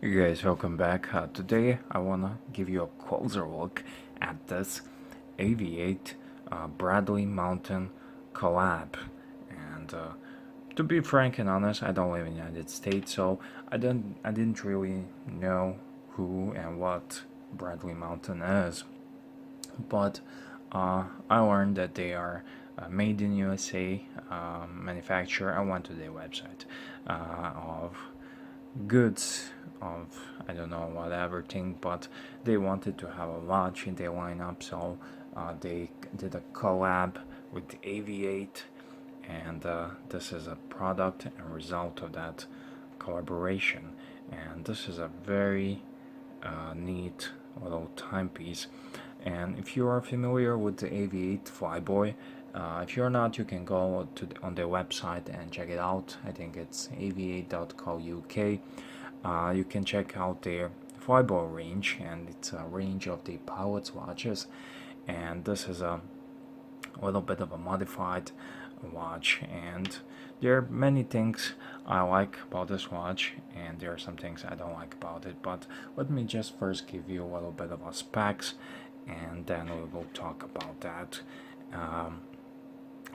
Hey guys, welcome back. Today I wanna give you a closer look at this AVI-8 Bradley Mountain collab. And to be frank and honest, I don't live in the United States, so I didn't really know who and what Bradley Mountain is. But I learned that they are made in USA manufacturer. I went to their website of goods of I don't know whatever thing, but they wanted to have a watch in their lineup, so they did a collab with the AVI-8, and this is a product and result of that collaboration. And this is a very neat little timepiece. And if you are familiar with the AVI-8 Flyboy, if you're not, you can go on their website and check it out. I think it's avi8.co.uk. You can check out their Flyboy range, and it's a range of the pilot's watches. And this is a little bit of a modified watch, and there are many things I like about this watch, and there are some things I don't like about it. But let me just first give you a little bit of a specs, and then we will talk about that.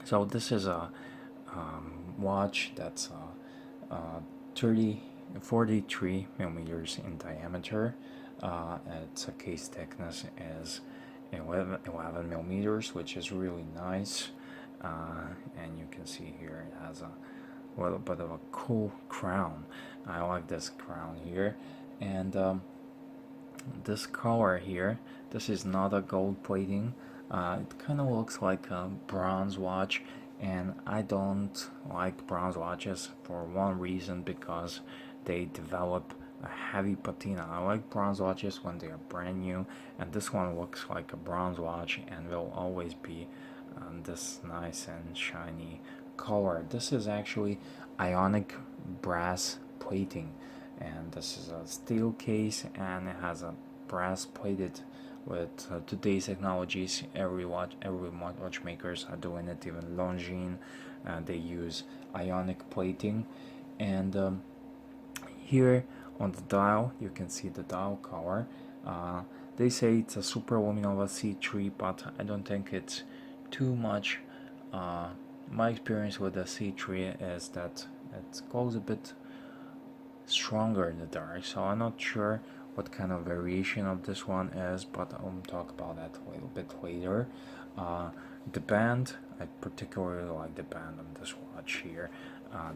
So this is a watch that's 43 millimeters in diameter. Its case thickness is 11 millimeters, which is really nice. And you can see here it has a little bit of a cool crown. I like this crown here. And this color here, this is not a gold plating. It kind of looks like a bronze watch, and I don't like bronze watches for one reason, because they develop a heavy patina. I like bronze watches when they are brand new, and this one looks like a bronze watch and will always be this nice and shiny color. This is actually ionic brass plating, and this is a steel case, and it has a brass plated with today's technologies. Every watchmakers are doing it. Even Longines, they use ionic plating. And here on the dial you can see the dial color. They say it's a Superluminova C3, but I don't think it's too much. My experience with the C3 is that it goes a bit stronger in the dark, so I'm not sure what kind of variation of this one is, but I'll talk about that a little bit later. The band, I particularly like the band on this watch here.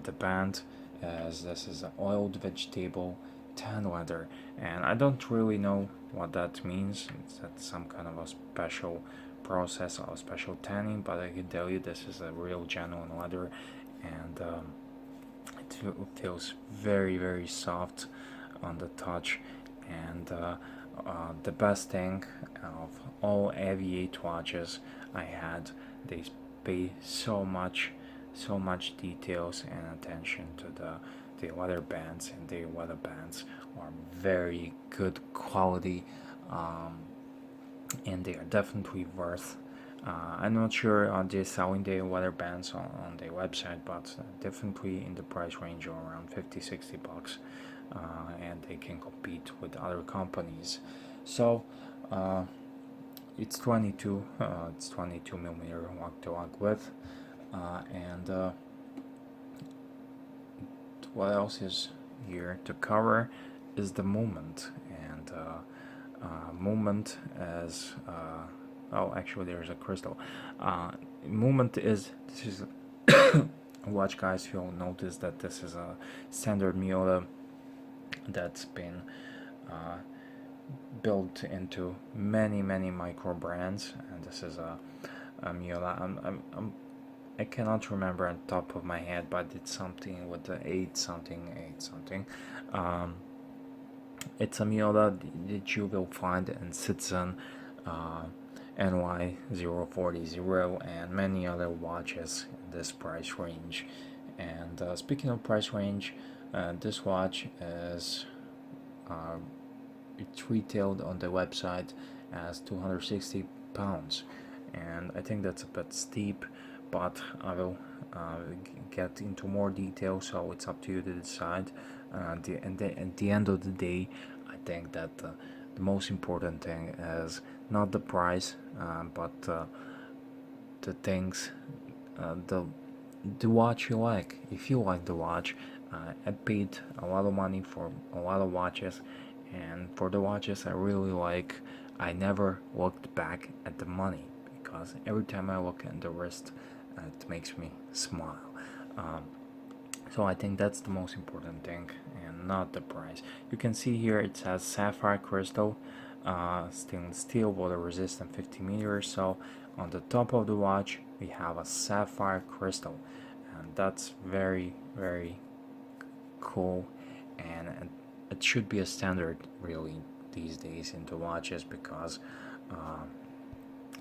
The band, as this is an oiled vegetable tan leather, and I don't really know what that means. That's some kind of a special process or special tanning, but I can tell you this is a real genuine leather, and it feels very soft on the touch. And the best thing of all AVI-8 watches I had, they pay so much details and attention to the leather bands, and the leather bands are very good quality, and they are definitely worth. I'm not sure they're selling the leather bands on their website, but definitely in the price range of around 50-60 bucks. And they can compete with other companies. So it's 22 millimeter walk-to-walk width, and what else is here to cover is the movement. And movement as oh, actually there's a crystal. Movement is, this is watch, guys, you'll notice that this is a standard Miyota that's been built into many micro brands, and this is a Miyota. I cannot remember on top of my head, but it's something with the 8 something. It's a Miyota that you will find in Citizen, NY040, and many other watches in this price range. And speaking of price range, this watch is it's retailed on the website as £260, and I think that's a bit steep, but I will get into more detail, so it's up to you to decide. At the end of the day, I think that the most important thing is not the price, but the things, the watch you like. If you like the watch, I paid a lot of money for a lot of watches, and for the watches I really like, I never looked back at the money, because every time I look at the wrist, it makes me smile. Um, so I think that's the most important thing, and not the price. You can see here it says sapphire crystal, stainless steel, water resistant, 50 meters. So on the top of the watch we have a sapphire crystal, and that's very, very cool, and it should be a standard really these days into watches, because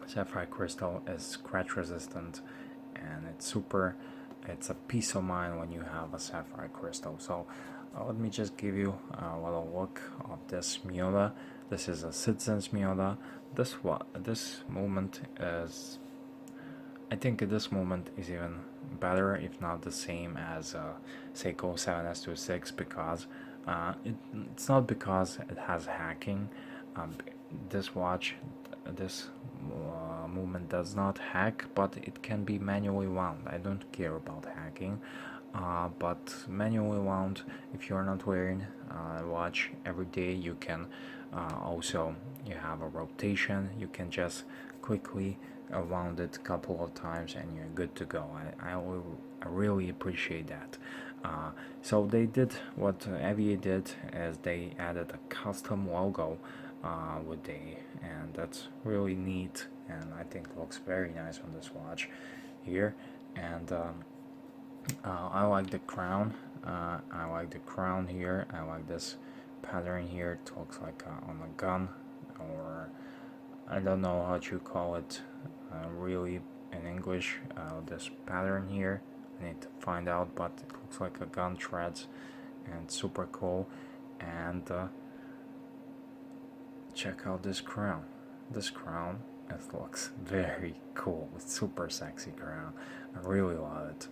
sapphire crystal is scratch resistant, and it's a peace of mind when you have a sapphire crystal. So let me just give you a little look of this Miota. This is a Citizens Miota. This movement is, I think this movement is even better, if not the same as Seiko 7S26, because it's not because it has hacking. This watch, this movement does not hack, but it can be manually wound. I don't care about hacking, but manually wound, if you're not wearing a watch every day, you can also, you have a rotation, you can just quickly wound it a couple of times and you're good to go. I really appreciate that. So they did what AVI did, is they added a custom logo with and that's really neat, and I think it looks very nice on this watch here. And I like the crown. I like the crown here. I like this pattern here. It looks like on a gun, or I don't know how you call it really in English. This pattern here, I need to find out, but it looks like a gun threads, and super cool. And check out this crown. This crown, it looks very cool. It's super sexy crown. I really love it,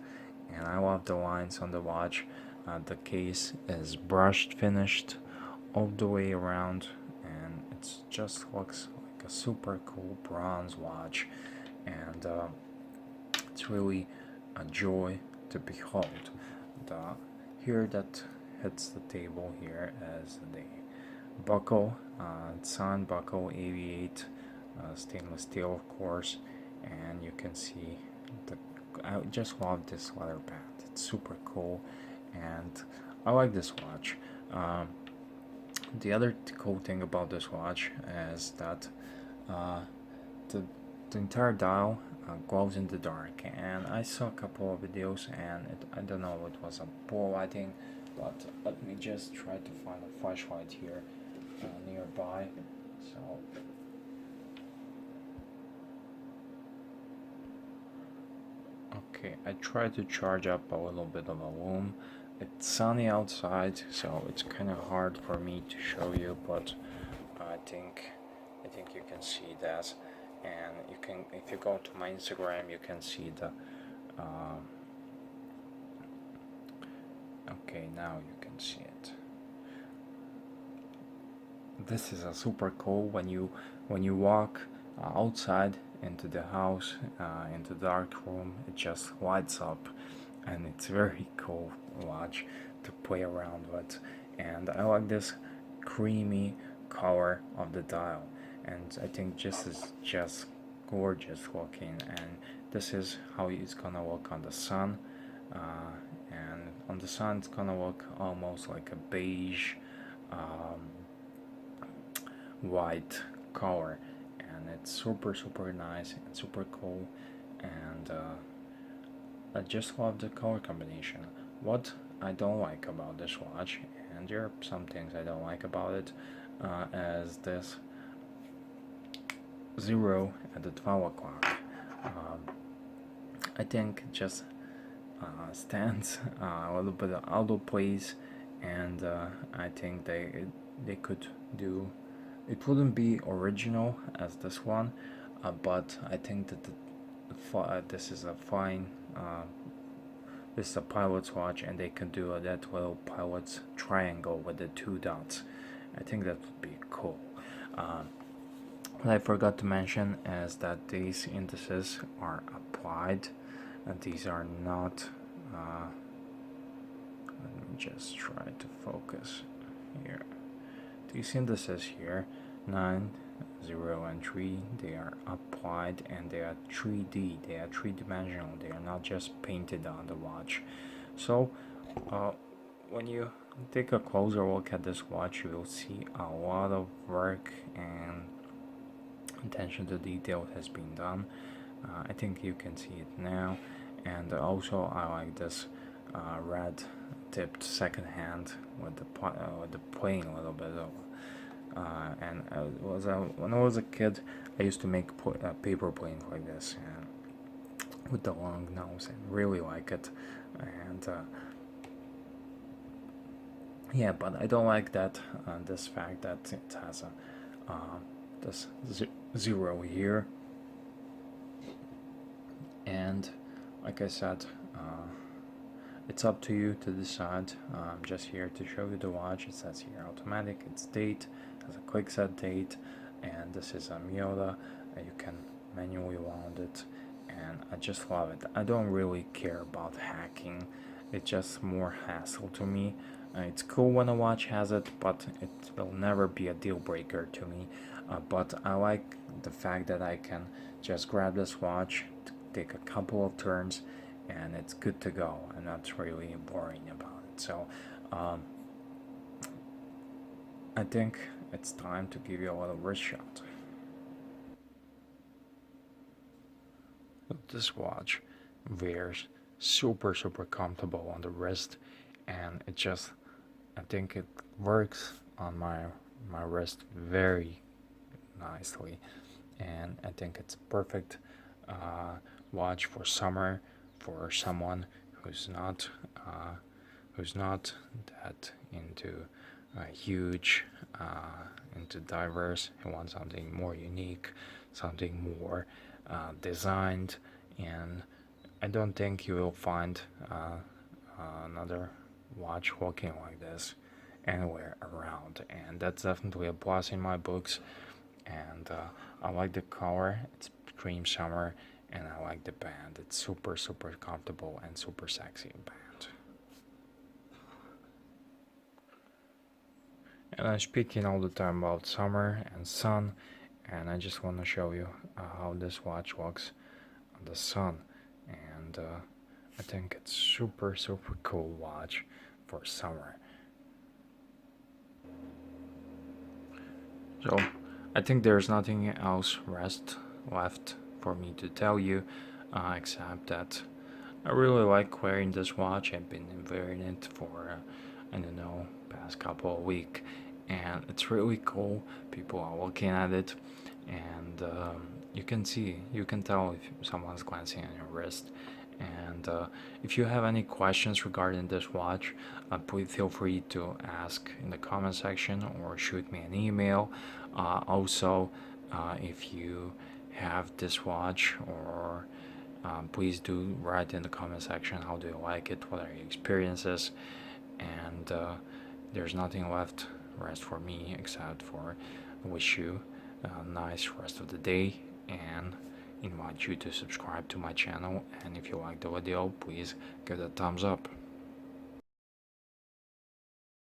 and I love the lines on the watch. The case is brushed finished all the way around, and it just looks like a super cool bronze watch, and it's really a joy to behold. The here that hits the table here is the buckle, signed buckle, AVI-8, stainless steel, of course, and you can see I just love this leather band. It's super cool, and I like this watch. The other cool thing about this watch is that the entire dial glows in the dark, and I saw a couple of videos, and I don't know, it was a poor lighting, but let me just try to find a flashlight here nearby. So okay, I tried to charge up a little bit of a lume. It's sunny outside, so it's kind of hard for me to show you, but I think you can see that, and you can, if you go to my Instagram, you can see the okay, now you can see it. This is a super cool when you walk outside into the house, into the dark room, it just lights up, and it's very cool watch to play around with. And I like this creamy color of the dial, and I think this is just gorgeous looking, and this is how it's gonna look on the sun, and on the sun it's gonna look almost like a beige white color, and it's super nice and super cool, and I just love the color combination. What I don't like about this watch, and there are some things I don't like about it, is this 0 at the 12 o'clock. I think it just stands a little bit out of place, and I think they could do, it wouldn't be original as this one, but I think that this is a fine this is a pilot's watch, and they can do that little pilot's triangle with the 2 dots. I think that would be cool. What I forgot to mention is that these indices are applied, and these are not. Let me just try to focus here. These indices here, 9, 0, and 3, they are applied, and they are 3D, they are 3-dimensional, they are not just painted on the watch. So when you take a closer look at this watch, you will see a lot of work and attention to detail has been done. I think you can see it now. And also I like this red tipped second hand with the plane a little bit of and when I was a kid, I used to make paper planes like this, and with the long nose, and really like it. And yeah, but I don't like that this fact that it has a this 0 here. And like I said, it's up to you to decide. I'm just here to show you the watch. It says here automatic, it's date, has a quick set date, and this is a Miota. You can manually wound it, and I just love it. I don't really care about hacking, it's just more hassle to me. It's cool when a watch has it, but it will never be a deal breaker to me. But I like the fact that I can just grab this watch, take a couple of turns, and it's good to go. I'm not really worrying about it. So I think it's time to give you a little wrist shot. This watch wears super comfortable on the wrist, and it just, I think it works on my wrist very nicely, and I think it's perfect watch for summer, for someone who's not that into huge into diverse, who wants something more unique, something more designed. And I don't think you will find another watch looking like this anywhere around, and that's definitely a plus in my books. And I like the color, it's cream summer, and I like the band. It's super comfortable and super sexy band. And I'm speaking all the time about summer and sun, and I just want to show you how this watch looks on the sun. And I think it's super cool watch for summer. So I think there's nothing else left for me to tell you, except that I really like wearing this watch. I've been wearing it for I don't know, past couple of weeks, and it's really cool. People are looking at it, and you can tell if someone's glancing at your wrist. And if you have any questions regarding this watch, please feel free to ask in the comment section or shoot me an email. Also, if you have this watch, or please do write in the comment section how do you like it, what are your experiences. And there's nothing rest for me except for wish you a nice rest of the day, and invite you to subscribe to my channel. And if you like the video, please give it a thumbs up.